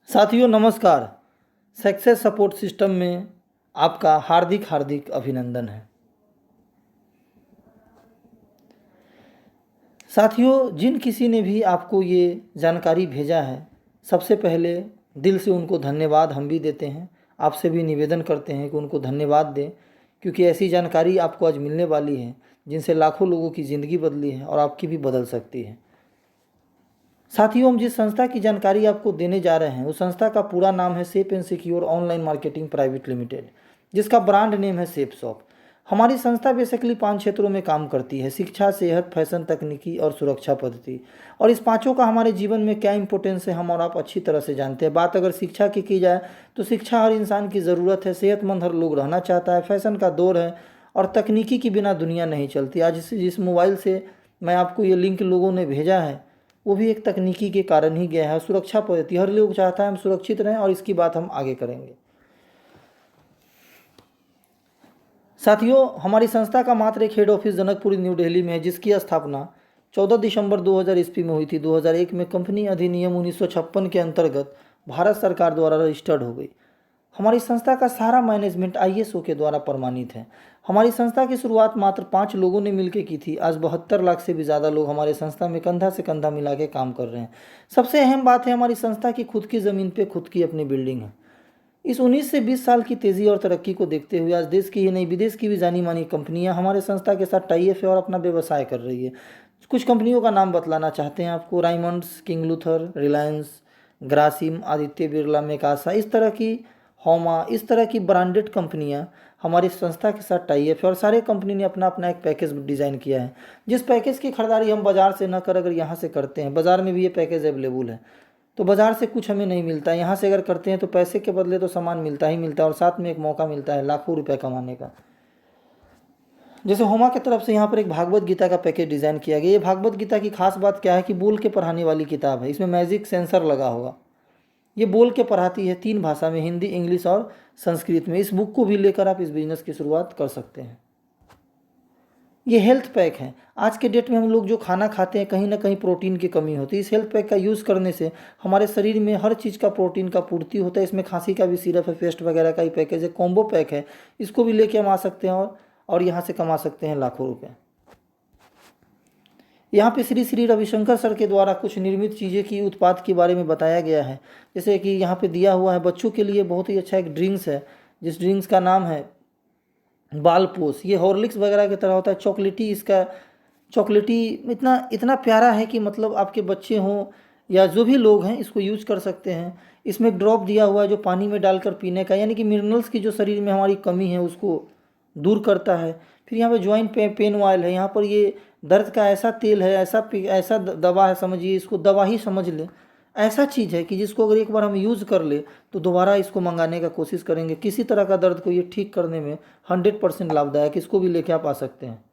साथियों नमस्कार। Success support system में आपका हार्दिक हार्दिक अभिनंदन है। साथियों, जिन किसी ने भी आपको ये जानकारी भेजा है, सबसे पहले दिल से उनको धन्यवाद हम भी देते हैं। आपसे भी निवेदन करते हैं कि उनको धन्यवाद दें, क्योंकि ऐसी जानकारी आपको आज मिलने वाली है जिनसे लाखों लोगों की ज़िंदगी बदली है और आपकी भी बदल सकती है। साथियों, हम जिस संस्था की जानकारी आपको देने जा रहे हैं उस संस्था का पूरा नाम है safe and secure online marketing private limited, जिसका ब्रांड नेम है सेफ शॉप। हमारी संस्था बेसिकली 5 क्षेत्रों में काम करती है: शिक्षा, सेहत, फैशन, तकनीकी और सुरक्षा पद्धति। और इस पांचों का हमारे जीवन में क्या इंपॉर्टेंस है हम और आप अच्छी तरह से जानते हैं। बात अगर शिक्षा की जाए तो शिक्षा हर इंसान की ज़रूरत है। सेहतमंद हर लोग रहना चाहता है। फैशन का दौर है और तकनीकी के बिना दुनिया नहीं चलती। आज जिस मोबाइल से मैं आपको ये लिंक लोगों ने भेजा है वो भी एक तकनीकी के कारण ही गया है। सुरक्षा पद्धति, हर लोग चाहता है हम सुरक्षित रहें और इसकी बात हम आगे करेंगे। साथियों, हमारी संस्था का मात्र एक head office Janakpuri new Delhi में है, जिसकी स्थापना 14 दिसंबर 2000 ईस्वी में हुई थी। 2001 में कंपनी अधिनियम 1956 के अंतर्गत भारत सरकार द्वारा रजिस्टर्ड हो गई। हमारी संस्था का सारा मैनेजमेंट ISO के द्वारा प्रमाणित है। हमारी संस्था की शुरुआत मात्र 5 लोगों ने मिलकर की थी। आज 72 लाख से भी ज़्यादा लोग हमारे संस्था में कंधा से कंधा मिला के काम कर रहे हैं। सबसे अहम बात है हमारी संस्था की खुद की ज़मीन पे खुद की अपनी बिल्डिंग है। इस 19 से 20 साल की तेज़ी और तरक्की को देखते हुए आज देश की ही नहीं विदेश की भी जानी मानी कंपनियां हमारे संस्था के साथ टाई अप है और अपना व्यवसाय कर रही है। कुछ कंपनियों का नाम बतलाना चाहते हैं आपको: रायमंड्स, किंग लूथर, रिलायंस, ग्रासिम, आदित्य बिरला, मेकासा, इस तरह की होमा, इस तरह की ब्रांडेड कंपनियां हमारी संस्था के साथ टाई अप है। और सारे कंपनी ने अपना अपना एक पैकेज डिज़ाइन किया है, जिस पैकेज की खरीदारी हम बाज़ार से न कर अगर यहाँ से करते हैं, बाज़ार में भी ये पैकेज अवेलेबल है, तो बाज़ार से कुछ हमें नहीं मिलता है। यहाँ से अगर करते हैं तो पैसे के बदले तो सामान मिलता ही मिलता है और साथ में एक मौका मिलता है लाखों रुपए कमाने का। जैसे होमा की तरफ से यहाँ पर एक भागवत गीता का पैकेज डिज़ाइन किया गया। ये भागवत गीता की खास बात क्या है कि बोल के पढ़ाने वाली किताब है। इसमें मैजिक सेंसर लगा होगा। ये बोल के पढ़ाती है 3 भाषा में, हिंदी, इंग्लिश और संस्कृत में। इस बुक को भी लेकर आप इस बिज़नेस की शुरुआत कर सकते हैं। ये हेल्थ पैक है। आज के डेट में हम लोग जो खाना खाते हैं कहीं ना कहीं प्रोटीन की कमी होती है। इस हेल्थ पैक का यूज़ करने से हमारे शरीर में हर चीज़ का प्रोटीन का पूर्ति होता है। इसमें खांसी का भी सिरप है, पेस्ट वगैरह का ही पैकेज है, कॉम्बो पैक है। इसको भी लेके हम आ सकते हैं और यहाँ से कमा सकते हैं लाखों रुपये। यहाँ पे श्री श्री रविशंकर सर के द्वारा कुछ निर्मित चीज़ें की उत्पाद के बारे में बताया गया है। जैसे कि यहाँ पे दिया हुआ है बच्चों के लिए बहुत ही अच्छा एक ड्रिंक्स है, जिस ड्रिंक्स का नाम है बालपोस। ये हॉर्लिक्स वगैरह की तरह होता है, चॉकलेटी। इसका चॉकलेटी इतना इतना प्यारा है कि मतलब आपके बच्चे हों या जो भी लोग हैं इसको यूज कर सकते हैं। इसमें एक ड्रॉप दिया हुआ है जो पानी में डालकर पीने का, यानी कि मिनरल्स की जो शरीर में हमारी कमी है उसको दूर करता है। फिर यहाँ पे ज्वाइंट पेन ऑयल है। यहाँ पर ये दर्द का ऐसा तेल है, ऐसा दवा है, समझिए इसको दवा ही समझ ले। ऐसा चीज़ है कि जिसको अगर एक बार हम यूज़ कर ले तो दोबारा इसको मंगाने का कोशिश करेंगे। किसी तरह का दर्द को ये ठीक करने में 100% लाभदायक, इसको भी लेके आप आ सकते हैं।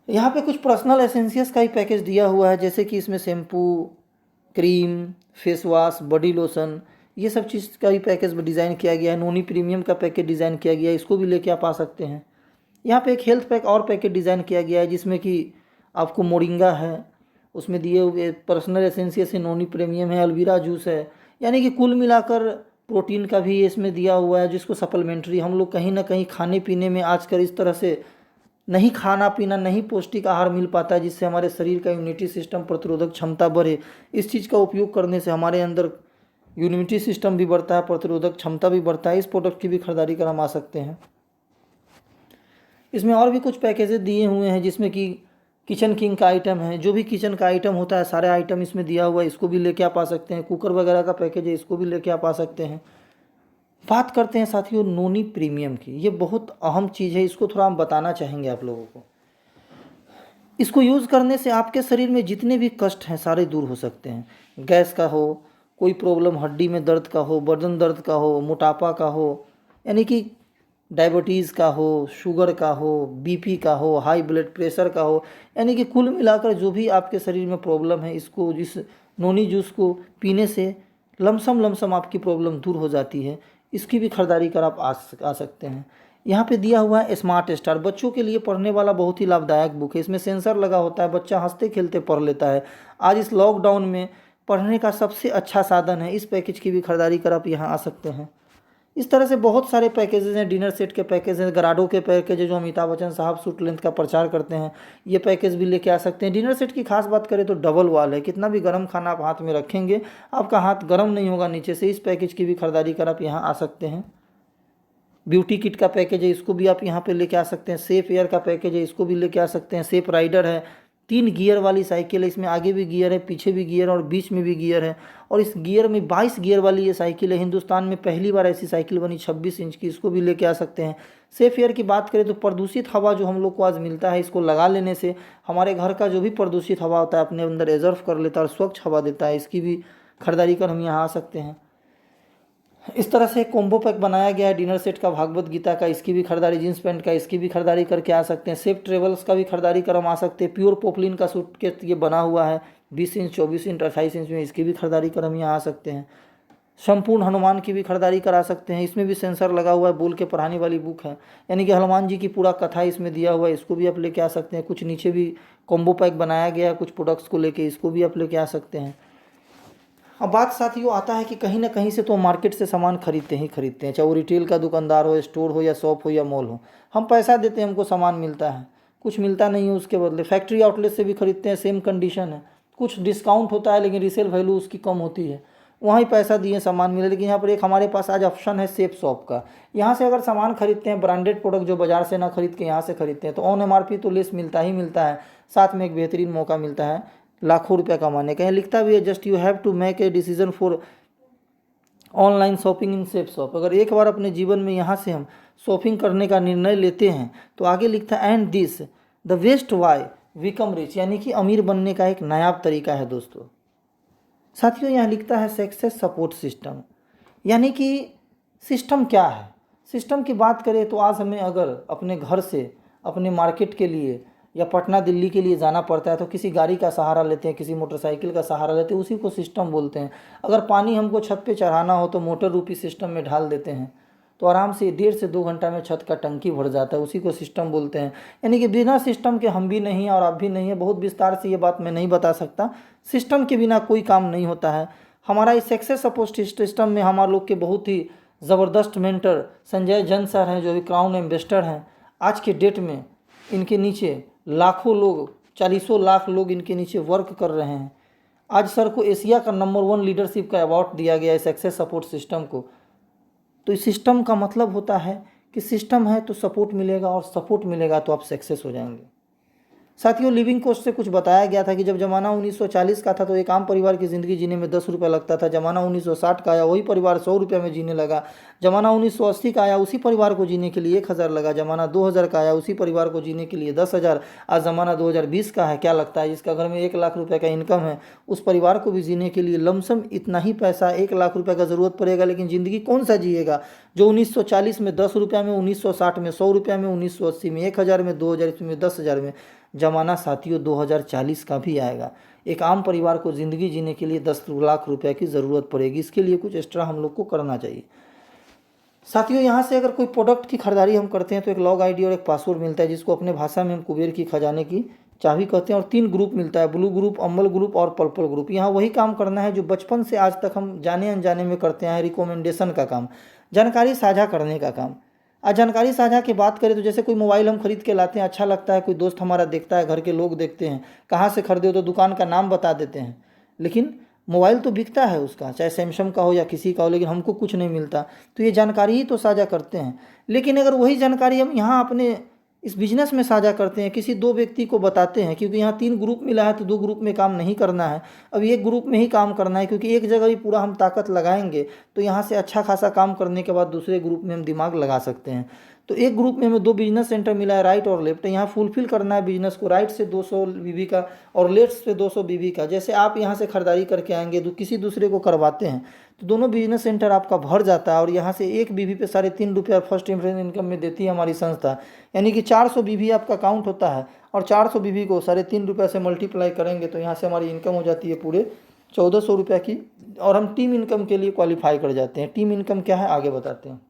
यहाँ पे कुछ पर्सनल एसेंशियल्स का ही पैकेज दिया हुआ है, जैसे कि इसमें shampoo, cream, face wash, body lotion, ये सब चीज़ का ही पैकेज डिज़ाइन किया गया है। नोनी प्रीमियम का पैकेज डिज़ाइन किया गया है, इसको भी लेके आप आ सकते हैं। यहाँ पे एक हेल्थ पैक और पैकेज डिज़ाइन किया गया है जिसमें कि आपको मोरिंगा है, उसमें दिए हुए पर्सनल एसेंशियल्स है, नोनी प्रीमियम है, अल्वीरा जूस है, यानी कि कुल मिलाकर प्रोटीन का भी इसमें दिया हुआ है, जिसको सप्लीमेंट्री हम लोग कहीं ना कहीं खाने पीने में आजकल इस तरह से नहीं खाना पीना, नहीं पौष्टिक आहार मिल पाता है जिससे हमारे शरीर का इम्यूनिटी सिस्टम, प्रतिरोधक क्षमता बढ़े। इस चीज़ का उपयोग करने से हमारे अंदर इम्यूनिटी सिस्टम भी बढ़ता है, प्रतिरोधक क्षमता भी बढ़ता है। इस प्रोडक्ट की भी खरीदारी कर हम आ सकते हैं। इसमें और भी कुछ पैकेजेस दिए हुए हैं जिसमें कि किचन किंग का आइटम है। जो भी किचन का आइटम होता है सारे आइटम इसमें दिया हुआ है, इसको भी लेके आप आ सकते हैं। कुकर वगैरह का पैकेज है, इसको भी लेके आप आ सकते हैं। बात करते हैं साथियों नोनी प्रीमियम की। ये बहुत अहम चीज़ है, इसको थोड़ा हम बताना चाहेंगे आप लोगों को। इसको यूज़ करने से आपके शरीर में जितने भी कष्ट हैं सारे दूर हो सकते हैं। गैस का हो, कोई प्रॉब्लम हड्डी में दर्द का हो, बदन दर्द का हो, मोटापा का हो, यानी कि डायबिटीज़ का हो, शुगर का हो, बीपी का हो, हाई ब्लड प्रेशर का हो, यानी कि कुल मिलाकर जो भी आपके शरीर में प्रॉब्लम है, इसको इस नोनी जूस को पीने से लमसम आपकी प्रॉब्लम दूर हो जाती है। इसकी भी खरीदारी कर आप आ सकते हैं। यहाँ पे दिया हुआ है स्मार्ट स्टार, बच्चों के लिए पढ़ने वाला बहुत ही लाभदायक बुक है। इसमें सेंसर लगा होता है, बच्चा हंसते खेलते पढ़ लेता है। आज इस लॉकडाउन में पढ़ने का सबसे अच्छा साधन है। इस पैकेज की भी खरीदारी कर आप यहाँ आ सकते हैं। इस तरह से बहुत सारे पैकेजेस हैं। डिनर सेट के पैकेज हैं, गराडो के पैकेज है जो अमिताभ बच्चन साहब शूट लेंथ का प्रचार करते हैं, ये पैकेज भी लेके आ सकते हैं। डिनर सेट की खास बात करें तो डबल वॉल है, कितना भी गर्म खाना आप हाथ में रखेंगे आपका हाथ गर्म नहीं होगा नीचे से। इस पैकेज की भी खरीदारी कर आप यहाँ आ सकते हैं। ब्यूटी किट का पैकेज है, इसको भी आप यहाँ पे लेके आ सकते हैं। सेफ एयर का पैकेज है, इसको भी लेके आ सकते हैं। सेफ राइडर है, 3 गियर वाली साइकिल है, इसमें आगे भी गियर है, पीछे भी गियर और बीच में भी गियर है। और इस गियर में 22 गियर वाली ये साइकिल है। हिंदुस्तान में पहली बार ऐसी साइकिल बनी 26 इंच की, इसको भी लेके आ सकते हैं। सेफ एयर की बात करें तो प्रदूषित हवा जो हम लोग को आज मिलता है, इसको लगा लेने से हमारे घर का जो भी प्रदूषित हवा होता है अपने अंदर एब्जॉर्ब कर लेता है और स्वच्छ हवा देता है। इसकी भी खरीदारी कर हम यहाँ आ सकते हैं। इस तरह से कॉम्बो पैक बनाया गया है डिनर सेट का, भागवत गीता का, इसकी भी खरीदारी, जींस पैंट का, इसकी भी खरीदारी करके आ सकते हैं। सेफ ट्रेवल्स का भी खरीदारी कर हम आ सकते हैं। प्योर पोपलिन का सूटकेस ये बना हुआ है 20 इंच, 24 इंच, 28 इंच में, इसकी भी खरीदारी कर हम यहाँ आ सकते हैं। संपूर्ण हनुमान की भी खरीदारी करा सकते हैं, इसमें भी सेंसर लगा हुआ है, बोल के पढ़ाने वाली बुक है, यानी कि हनुमान जी की पूरा कथा इसमें दिया हुआ है, इसको भी आप लेके आ सकते हैं। कुछ नीचे भी कॉम्बो पैक बनाया गया है कुछ प्रोडक्ट्स को लेके, इसको भी आप लेके आ सकते हैं। अब बात साथियों आता है कि कहीं ना कहीं से तो मार्केट से सामान खरीदते ही खरीदते हैं, चाहे वो रिटेल का दुकानदार हो, स्टोर हो, या शॉप हो, या मॉल हो। हम पैसा देते हैं, हमको सामान मिलता है, कुछ मिलता नहीं है उसके बदले। फैक्ट्री आउटलेट से भी खरीदते हैं, सेम कंडीशन है। कुछ डिस्काउंट होता है लेकिन रीसेल वैल्यू उसकी कम होती है, वहीं पैसा दिए सामान मिले। लेकिन यहाँ पर एक हमारे पास आज ऑप्शन है सेफ शॉप का। यहाँ से अगर सामान खरीदते हैं, ब्रांडेड प्रोडक्ट जो बाजार से ना खरीद के यहाँ से खरीदते हैं, तो ऑन MRP तो लेस मिलता ही मिलता है, साथ में एक बेहतरीन मौका मिलता है लाखों रुपया कमाने का। यहाँ लिखता भी है just you have to make a decision for online shopping in safe shop. अगर एक बार अपने जीवन में यहाँ से हम शॉपिंग करने का निर्णय लेते हैं तो आगे लिखता है and this the west why become rich, यानी कि अमीर बनने का एक नायाब तरीका है दोस्तों। साथियों यहाँ लिखता है सक्सेस सपोर्ट सिस्टम, यानी कि सिस्टम क्या है। सिस्टम की बात करें तो आज हमें अगर अपने घर से अपने मार्केट के लिए या पटना दिल्ली के लिए जाना पड़ता है तो किसी गाड़ी का सहारा लेते हैं, किसी मोटरसाइकिल का सहारा लेते हैं, उसी को सिस्टम बोलते हैं। अगर पानी हमको छत पे चढ़ाना हो तो मोटर रूपी सिस्टम में ढाल देते हैं, तो आराम से 1.5 से 2 घंटा में छत का टंकी भर जाता है, उसी को सिस्टम बोलते हैं। यानी कि बिना सिस्टम के हम भी नहीं हैं और आप भी नहीं हैं। बहुत विस्तार से ये बात मैं नहीं बता सकता, सिस्टम के बिना कोई काम नहीं होता है। हमारा इस सक्सेस सपोर्ट सिस्टम में हमारे लोग के बहुत ही ज़बरदस्त मेंटर संजय जैन सर हैं, जो भी क्राउन एम्बेसडर हैं। आज के डेट में इनके नीचे लाखों लोग, 40 लाख लोग इनके नीचे वर्क कर रहे हैं। आज सर को एशिया का नंबर 1 लीडरशिप का अवार्ड दिया गया है सक्सेस सपोर्ट सिस्टम को। तो इस सिस्टम का मतलब होता है कि सिस्टम है तो सपोर्ट मिलेगा, और सपोर्ट मिलेगा तो आप सक्सेस हो जाएंगे। साथियों लिविंग कॉस्ट से कुछ बताया गया था कि जब ज़माना 1940 का था तो एक आम परिवार की ज़िंदगी जीने में 10 रुपये लगता था। ज़माना 1960 का आया, वही परिवार 100 रुपये में जीने लगा। ज़माना 1980 का आया, उसी परिवार को जीने के लिए 1000 लगा। ज़माना 2000 का आया, उसी परिवार को जीने के लिए 10,000। आज ज़माना 2020 का है। क्या लगता है जिसका घर में 1 लाख रुपये का इनकम है, उस परिवार को भी जीने के लिए लमसम इतना ही पैसा 1 लाख रुपये का ज़रूरत पड़ेगा। लेकिन ज़िंदगी कौन सा जिएगा जो 1940 में 10 रुपये में, 1960 में 100 रुपये में, 1980 में 1000 में, 2000 में 10,000 में। ज़माना साथियों 2040 का भी आएगा। एक आम परिवार को ज़िंदगी जीने के लिए 10 लाख रुपए की ज़रूरत पड़ेगी। इसके लिए कुछ एक्स्ट्रा हम लोग को करना चाहिए। साथियों यहाँ से अगर कोई प्रोडक्ट की खरीदारी हम करते हैं तो एक लॉग आईडी और एक पासवर्ड मिलता है, जिसको अपने भाषा में हम कुबेर की खजाने की चाबी कहते हैं। और 3 ग्रुप मिलता है, ब्लू ग्रुप, अम्बल ग्रुप और पर्पल ग्रुप। यहाँ वही काम करना है जो बचपन से आज तक हम जाने अनजाने में करते हैं, रिकमेंडेशन का काम, जानकारी साझा करने का काम। आज जानकारी साझा की बात करें तो जैसे कोई मोबाइल हम खरीद के लाते हैं, अच्छा लगता है, कोई दोस्त हमारा देखता है, घर के लोग देखते हैं, कहाँ से खरीदे हो तो दुकान का नाम बता देते हैं। लेकिन मोबाइल तो बिकता है उसका, चाहे सैमसंग का हो या किसी का हो, लेकिन हमको कुछ नहीं मिलता। तो ये जानकारी ही तो साझा करते हैं। लेकिन अगर वही जानकारी हम यहाँ अपने इस बिजनेस में साझा करते हैं, किसी 2 व्यक्ति को बताते हैं, क्योंकि यहाँ 3 ग्रुप मिला है तो 2 ग्रुप में काम नहीं करना है, अब एक ग्रुप में ही काम करना है। क्योंकि एक जगह ही पूरा हम ताकत लगाएंगे तो यहाँ से अच्छा खासा काम करने के बाद दूसरे ग्रुप में हम दिमाग लगा सकते हैं। तो एक ग्रुप में हमें 2 बिजनेस सेंटर मिला है, राइट और लेफ्ट। यहाँ फुलफिल करना है बिजनेस को, राइट से 200 बीबी का और लेफ्ट से 200 बीबी का। जैसे आप यहाँ से खरीदारी करके आएंगे तो किसी दूसरे को करवाते हैं तो दोनों बिजनेस सेंटर आपका भर जाता है। और यहाँ से 1 बीबी पे 3.5 रुपया फर्स्ट इनकम में देती है हमारी संस्था, यानी कि 400 बीबी आपका काउंट होता है। और 400 बीबी को 3.5 रुपये से मल्टीप्लाई करेंगे तो यहाँ से हमारी इनकम हो जाती है पूरे 1400 रुपये की। और हम टीम इनकम के लिए क्वालिफाई कर जाते हैं। टीम इनकम क्या है आगे बताते हैं।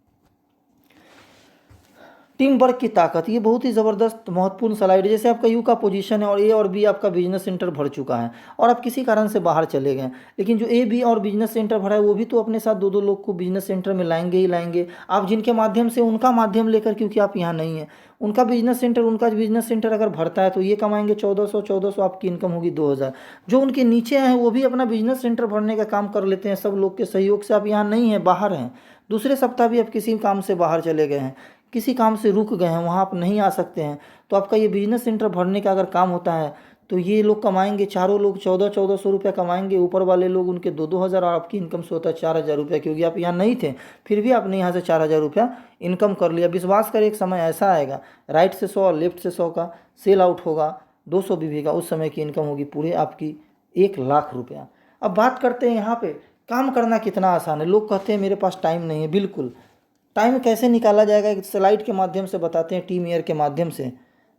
टीम वर्क की ताकत, ये बहुत ही ज़बरदस्त महत्वपूर्ण स्लाइड है। जैसे आपका यू का पोजीशन है और ए और बी आपका बिजनेस सेंटर भर चुका है और आप किसी कारण से बाहर चले गए, लेकिन जो ए बी और बिजनेस सेंटर भरा है वो भी तो अपने साथ दो दो लोग को बिजनेस सेंटर में लाएंगे ही लाएंगे। आप जिनके माध्यम से, उनका माध्यम लेकर, क्योंकि आप यहाँ नहीं हैं, उनका बिजनेस सेंटर अगर भरता है तो ये कमाएंगे 1400 आपकी इनकम होगी 2000। जो उनके नीचे हैं वो भी अपना बिजनेस सेंटर भरने का काम कर लेते हैं सब लोग के सहयोग से। आप यहाँ नहीं हैं, बाहर हैं, दूसरे सप्ताह भी आप किसी काम से बाहर चले गए हैं, किसी काम से रुक गए हैं, वहाँ आप नहीं आ सकते हैं, तो आपका ये बिजनेस सेंटर भरने का अगर काम होता है तो ये लोग कमाएंगे, चारों लोग 1400 रुपया कमाएंगे, ऊपर वाले लोग उनके 2-2 हज़ार, और आपकी इनकम से होता है 4000 रुपया, क्योंकि आप यहाँ नहीं थे फिर भी आपने यहाँ से 4000 रुपया इनकम कर लिया। विश्वास करें, एक समय ऐसा आएगा राइट से 100 लेफ्ट से 100 का सेल आउट होगा 200 बीवी का, उस समय की इनकम होगी पूरे आपकी 1 लाख रुपया। अब बात करते हैं यहाँ पे काम करना कितना आसान है। लोग कहते हैं मेरे पास टाइम नहीं है, बिल्कुल टाइम कैसे निकाला जाएगा एक स्लाइड के माध्यम से बताते हैं, टीम ईयर के माध्यम से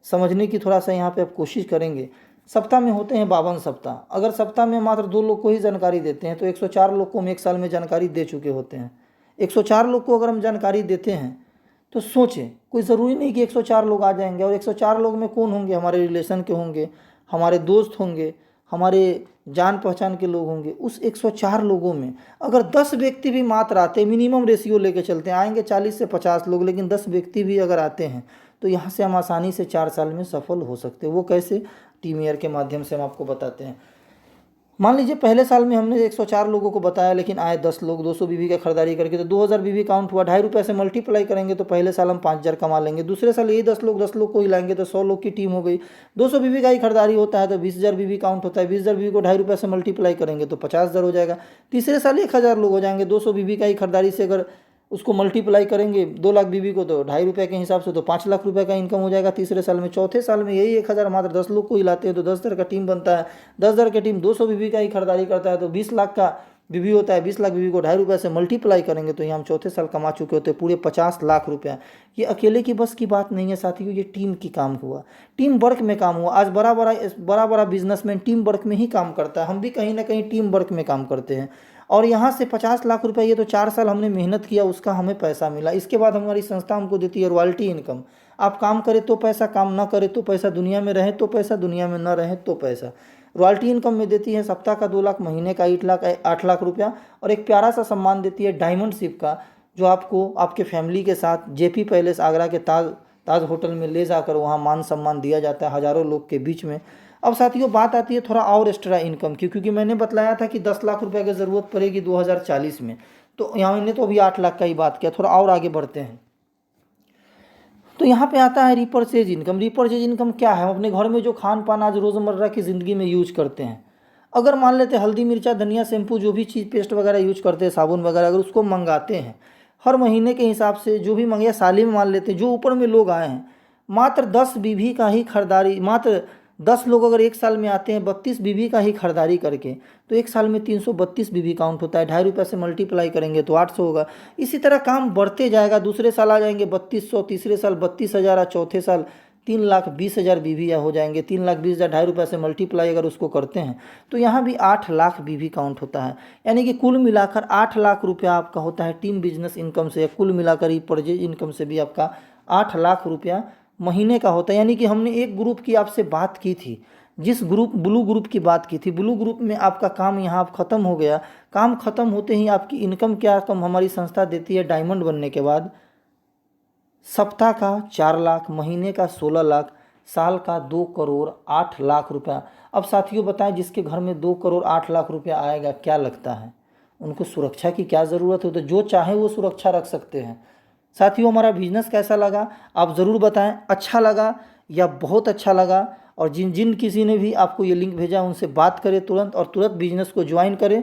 समझने की थोड़ा सा यहाँ पे आप कोशिश करेंगे। सप्ताह में होते हैं 52 सप्ताह, अगर सप्ताह में मात्र 2 लोग को ही जानकारी देते हैं तो 104 लोग को हम एक साल में जानकारी दे चुके होते हैं। 104 लोग को अगर हम जानकारी देते हैं तो सोचें, कोई ज़रूरी नहीं कि 104 लोग आ जाएंगे, और 104 लोग में कौन होंगे, हमारे रिलेशन के होंगे, हमारे दोस्त होंगे, हमारे जान पहचान के लोग होंगे। उस 104 लोगों में अगर 10 व्यक्ति भी मात्र आते हैं, मिनिमम रेशियो लेके चलते हैं, आएंगे 40 से 50 लोग, लेकिन 10 व्यक्ति भी अगर आते हैं तो यहाँ से हम आसानी से 4 साल में सफल हो सकते हैं। वो कैसे, टीम ईयर के माध्यम से हम आपको बताते हैं। मान लीजिए पहले साल में हमने 104 लोगों को बताया, लेकिन आए 10 लोग 200 बीवी का खरीदारी करके, तो 2000 बीवी काउंट हुआ, 2.5 रुपये से मल्टीप्लाई करेंगे तो पहले साल हम 5000 कमा लेंगे। दूसरे साल यही 10 लोग को ही लाएंगे तो 100 लोग की टीम हो गई। 200 बीवी का ही खरीदारी होता है तो 20000 बीवी काउंट होता है, 20000 बीवी को 2.5 रुपये से मल्टीप्लाई करेंगे तो 50000 हो जाएगा। तीसरे साल 1000 लोग हो जाएंगे। 200 बीवी का ही खरीदारी से अगर उसको मल्टीप्लाई करेंगे 2 लाख बीवी को तो 2.5 रुपये के हिसाब से तो 5 लाख रुपये का इनकम हो जाएगा तीसरे साल में। चौथे साल में यही 1000 मात्र 10 लोग को ही लाते हैं तो 10,000 का टीम बनता है। 10,000 की टीम 200 बीवी का ही खरीदारी करता है तो 20 लाख का बीवी होता है। 20 लाख बीवी को 2.5 रुपये से मल्टीप्लाई करेंगे तो ये हम चौथे साल कमा चुके होते हैं पूरे 50 लाख रुपया। ये अकेले की बस की बात नहीं है साथियों, ये टीम की काम हुआ, टीम वर्क में काम हुआ। आज बड़ा बड़ा बिजनेसमैन टीम वर्क में ही काम करता है, हम भी कहीं ना कहीं टीम वर्क में काम करते हैं। और यहाँ से 50 लाख रुपए, ये तो 4 साल हमने मेहनत किया, उसका हमें पैसा मिला। इसके बाद हमारी संस्था हमको देती है रॉयल्टी इनकम। आप काम करें तो पैसा, काम ना करें तो पैसा, दुनिया में रहे तो पैसा, दुनिया में ना रहे तो पैसा। रॉयल्टी इनकम में देती है सप्ताह का 2 लाख, महीने का 8 लाख रुपया, और एक प्यारा सा सम्मान देती है डायमंड शिप का, जो आपको आपके फैमिली के साथ जेपी पैलेस आगरा के ताज होटल में ले जाकर वहाँ मान सम्मान दिया जाता है हज़ारों लोग के बीच में। अब साथियों बात आती है थोड़ा और एक्स्ट्रा इनकम की, क्योंकि मैंने बतलाया था कि 10 लाख रुपए की ज़रूरत पड़ेगी 2040 में, तो यहाँ मैंने तो अभी 8 लाख का ही बात किया। थोड़ा और आगे बढ़ते हैं तो यहाँ पे आता है रिपर्चेज इनकम। रिपर्चेज इनकम क्या है? हम अपने घर में जो खान पान आज रोज़मर्रा की ज़िंदगी में यूज करते हैं, अगर मान लेते हैं हल्दी मिर्चा धनिया शैम्पू जो भी चीज़ पेस्ट वगैरह यूज करते हैं, साबुन वगैरह, अगर उसको मंगाते हैं हर महीने के हिसाब से, जो भी मंगे, साली में मान लेते हैं, जो ऊपर में लोग आए हैं, मात्र 10 बीवी का ही खरीदारी, मात्र 10 लोग अगर एक साल में आते हैं 32 बीवी का ही खरीदारी करके, तो एक साल में 332 बीवी काउंट होता है। 2.5 रुपये से मल्टीप्लाई करेंगे तो 800 होगा। इसी तरह काम बढ़ते जाएगा, दूसरे साल आ जाएंगे 3200, तीसरे साल 32,000, चौथे साल 3,20,000 बीवी हो जाएंगे। 3,20,000 2.5 रुपये से मल्टीप्लाई अगर उसको करते हैं तो यहाँ भी 8 लाख बीवी काउंट होता है। यानी कि कुल मिलाकर 8 लाख रुपया आपका होता है टीम बिजनेस इनकम से, कुल मिलाकर ही परचेज इनकम से भी आपका 8 लाख रुपया महीने का होता है। यानी कि हमने एक ग्रुप की आपसे बात की थी, जिस ग्रुप ब्लू ग्रुप की बात की थी, ब्लू ग्रुप में आपका काम यहाँ ख़त्म हो गया। काम ख़त्म होते ही आपकी इनकम क्या कम हमारी संस्था देती है डायमंड बनने के बाद, सप्ताह का 4 लाख, महीने का 16 लाख, साल का 2 करोड़ 8 लाख रुपया। अब साथियों बताएं, जिसके घर में 2 करोड़ 8 लाख रुपया आएगा, क्या लगता है उनको सुरक्षा की क्या ज़रूरत है? तो जो चाहे वो सुरक्षा रख सकते हैं। साथियों हमारा बिजनेस कैसा लगा आप ज़रूर बताएं, अच्छा लगा या बहुत अच्छा लगा, और जिन किसी ने भी आपको ये लिंक भेजा उनसे बात करें तुरंत, और तुरंत बिजनेस को ज्वाइन करें।